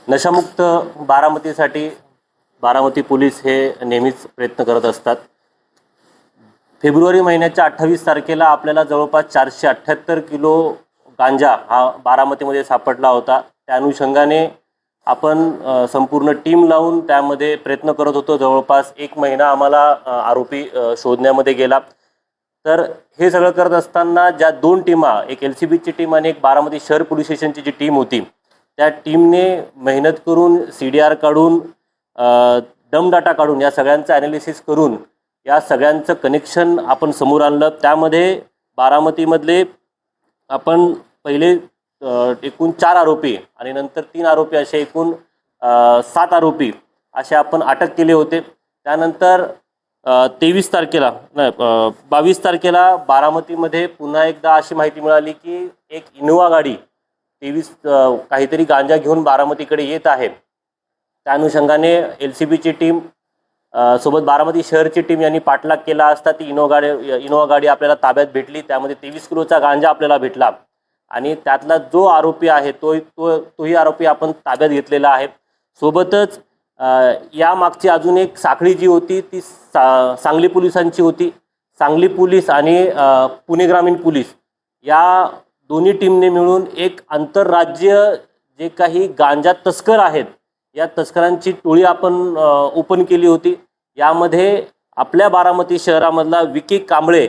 नशामुक्त बारामतीसाठी बारामती पोलीस हे नेहमीच प्रयत्न करत असतात। फेब्रुवारी महिन्याच्या 28 तारखेला आपल्याला जवळपास 478 किलो गांजा हा बारामतीमध्ये सापडला होता। त्या अनुषंगाने आपण संपूर्ण टीम लावून त्यामध्ये प्रयत्न करत होतो। जवळपास 1 महिना आम्हाला आरोपी शोधण्यामध्ये गेला। तर हे सगळं करत असताना ज्या 2 टीमा, एक LCBची टीम आणि एक बारामती शहर पोलीस स्टेशनची जी टीम होती, त्या टीमने मेहनत करून CDR काढून डम डाटा काढून या सगळ्यांचं ॲनालिसिस करून या सगळ्यांचं कनेक्शन आपण समोर आणलं। त्यामध्ये बारामतीमधले आपण पहिले एकूण 4 आरोपी आणि नंतर 3 आरोपी असे एकूण 7 आरोपी असे आपण अटक केले होते। त्यानंतर 23 तारखेला 22 तारखेला बारामतीमध्ये पुन्हा एकदा अशी माहिती मिळाली की एक इनोवा गाडी 23 काहीतरी गांजा घेऊन बारामतीकडे येत आहे। त्या अनुषंगाने LCBची टीम सोबत बारामती शहरची टीम यांनी पाठलाग केला असता ती इनोवा गाडी आपल्याला ताब्यात भेटली। त्यामध्ये 23 किलोचा गांजा आपल्याला भेटला आणि त्यातला जो आरोपी आहे तोही आरोपी आपण ताब्यात घेतलेला आहे। सोबतच या मागची अजून एक साखळी जी होती ती सांगली पोलिसांची होती। सांगली पोलीस आणि पुणे ग्रामीण पोलीस या दोन्ही टीमने मिळून एक आंतरराज्य जे काही गांजा तस्कर आहेत या तस्करांची टोळी आपण ओपन केली होती। यामध्ये आपल्या बारामती शहरामधला विकी कांबळे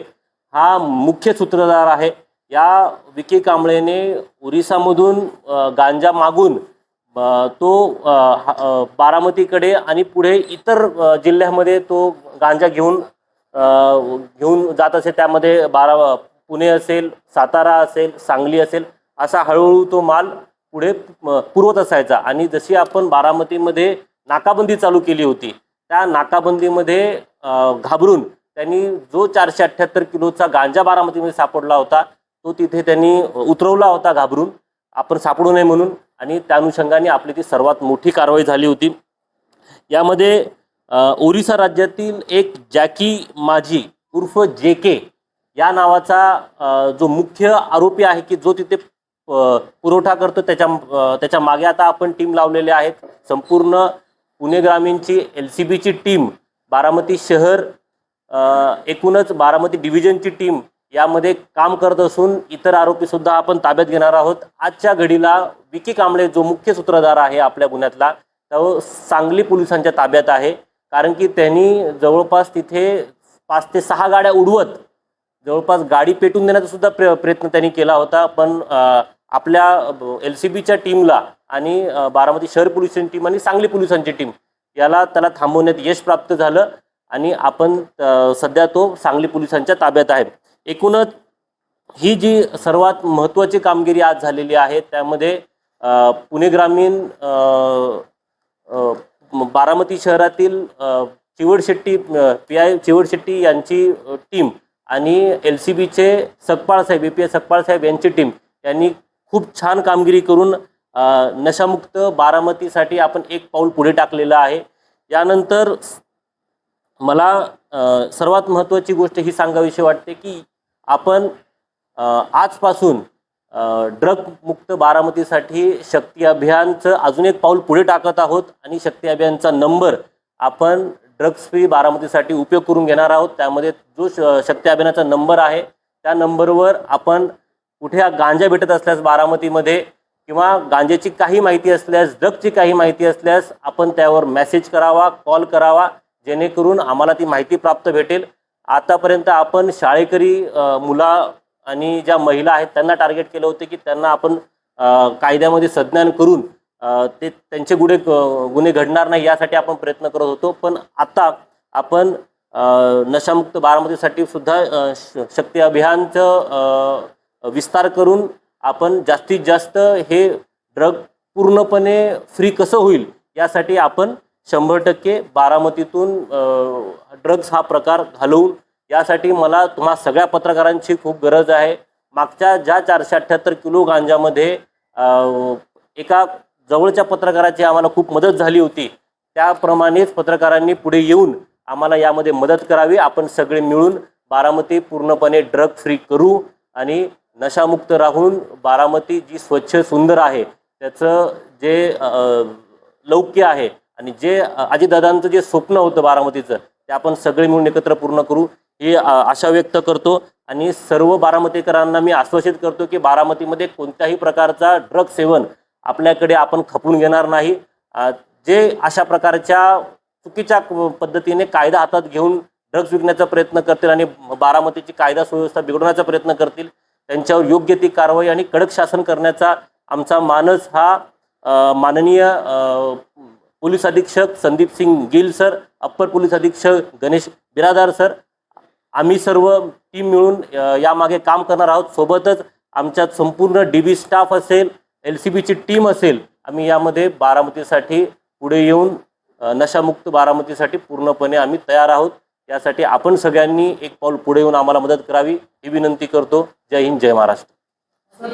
हा मुख्य सूत्रधार आहे। या विकी कांबळेने ओरिसामधून गांजा मागून तो बारामतीकडे आणि पुढे इतर जिल्ह्यामध्ये तो गांजा घेऊन जात असे। त्यामध्ये पुणे असेल, सातारा असेल, सांगली असेल, असा हळूहळू तो माल पुढे पुरवत असायचा। आणि जशी आपण बारामतीमध्ये नाकाबंदी चालू केली होती त्या नाकाबंदीमध्ये घाबरून त्यांनी जो 478 किलोचा गांजा बारामतीमध्ये सापडला होता तो तिथे त्यांनी उतरवला होता घाबरून, आपण सापडू नये म्हणून। आणि त्या अनुषंगाने आपली ती सर्वात मोठी कारवाई झाली होती। यामध्ये ओरिसा राज्यातील एक जॅकी माझी उर्फ JK या नावाचा जो मुख्य आरोपी आहे की जो तिथे पुरवठा करतो त्याच्या मागे आता आपण टीम लावलेले आहेत। संपूर्ण पुणे ग्रामीणची LCBची टीम, बारामती शहर एकूणच बारामती डिव्हिजनची टीम यामध्ये काम करत असून इतर आरोपी सुद्धा आपण ताब्यात घेणार आहोत। आजच्या घडीला विकी कांबळे जो मुख्य सूत्रधार आहे आपल्या गुन्ह्यातला तो सांगली पोलिसांच्या ताब्यात आहे। कारण की त्यांनी जवळपास तिथे 5 ते 6 गाड्या उडवत जवळपास गाडी पेटून देण्याचा सुद्धा प्रयत्न त्यांनी केला होता। पण आपल्या LCBच्या टीमला आणि बारामती शहर पोलिसांची टीम आणि सांगली पोलिसांची टीम त्याला थांबवण्यात यश प्राप्त झालं आणि आपण सध्या तो सांगली पोलिसांच्या ताब्यात आहे। एकूणच ही जी सर्वात महत्त्वाची कामगिरी आज झालेली आहे त्यामध्ये पुणे ग्रामीण बारामती शहरातील चिवडशेट्टी PI चिवडशेट्टी यांची टीम आणि LCBचे सकपाळ साहेब API सकपाळ साहेब यांची टीम यांनी खूप छान कामगिरी करून नशामुक्त बारामतीसाठी आपण एक पाऊल पुढे टाकलेलं आहे। यानंतर मला सर्वात महत्त्वाची गोष्ट ही सांगावीशी वाटते की आपण आजपासून ड्रग मुक्त बारामतीसाठी शक्ती अभियानचं अजून एक पाऊल पुढे टाकत आहोत आणि शक्ती अभियानचा नंबर आपण ड्रग्स फ्री बारामतीसाठी उपयोग करून घेणार आहोत। त्यामध्ये जो शक्ती अभियानाचा नंबर आहे त्या नंबरवर आपण कुठे गांजा भेटत असल्यास बारामतीमध्ये किंवा गांजाची काही माहिती असल्यास, ड्रगची काही माहिती असल्यास आपण त्यावर मेसेज करावा, कॉल करावा, जेणेकरून आम्हाला ती माहिती प्राप्त भेटेल। आतापर्यंत आपण शाळेकरी मुला आणि ज्या महिला आहेत त्यांना टार्गेट केलं होतं की त्यांना आपण कायद्यामध्ये संज्ञान करून ते त्यांचे गुन्हे घडणार नाही यासाठी आपण प्रयत्न करत होतो। पण आता आपण नशामुक्त बारामतीसाठी सुद्धा शक्ती अभियानचं विस्तार करून आपण जास्तीत जास्त हे ड्रग पूर्णपणे फ्री कसं होईल यासाठी आपण 100% बारामतीतून ड्रग्स हा प्रकार घालवून यासाठी मला तुम्हा सगळ्या पत्रकारांची खूप गरज आहे। मागच्या ज्या 478 किलो गांजामध्ये एका जवळच्या पत्रकाराची आम्हाला खूप मदत झाली होती, त्याप्रमाणेच पत्रकारांनी पुढे येऊन आम्हाला यामध्ये मदत करावी। आपण सगळे मिळून बारामती पूर्णपणे ड्रग फ्री करू आणि नशामुक्त राहून बारामती जी स्वच्छ सुंदर आहे त्याचं जे लौक्य आहे आणि जे अजितदादांचं जे स्वप्न होतं बारामतीचं ते आपण सगळे मिळून एकत्र पूर्ण करू ही आशा व्यक्त करतो आणि सर्व बारामतीकरांना मी आश्वासित करतो की बारामतीमध्ये कोणत्याही प्रकारचा ड्रग सेवन आपल्याकडे आपण खपून घेणार नाही। जे अशा प्रकारच्या चुकीच्या पद्धतीने कायदा हातात घेऊन ड्रग्ज विकण्याचा प्रयत्न करतील आणि बारामतीची कायदा सुव्यवस्था बिघडवण्याचा प्रयत्न करतील त्यांच्यावर योग्य ती कारवाई आणि कडक शासन करण्याचा आमचा मानस हा माननीय पोलीस अधीक्षक Sandeep Singh Gill sir, upper police अधीक्षक गणेश बिरादार सर, आम्ही सर्व टीम मिळून यामागे काम करणार आहोत। सोबतच आमच्या संपूर्ण DB स्टाफ असेल, LCBची टीम असेल, आम्ही यामध्ये बारामतीसाठी पुढे येऊन नशामुक्त बारामतीसाठी पूर्णपणे आम्ही तयार आहोत। यासाठी आपण सगळ्यांनी एक पाऊल पुढे येऊन आम्हाला मदत करावी ही विनंती करतो। जय हिंद, जय महाराष्ट्र।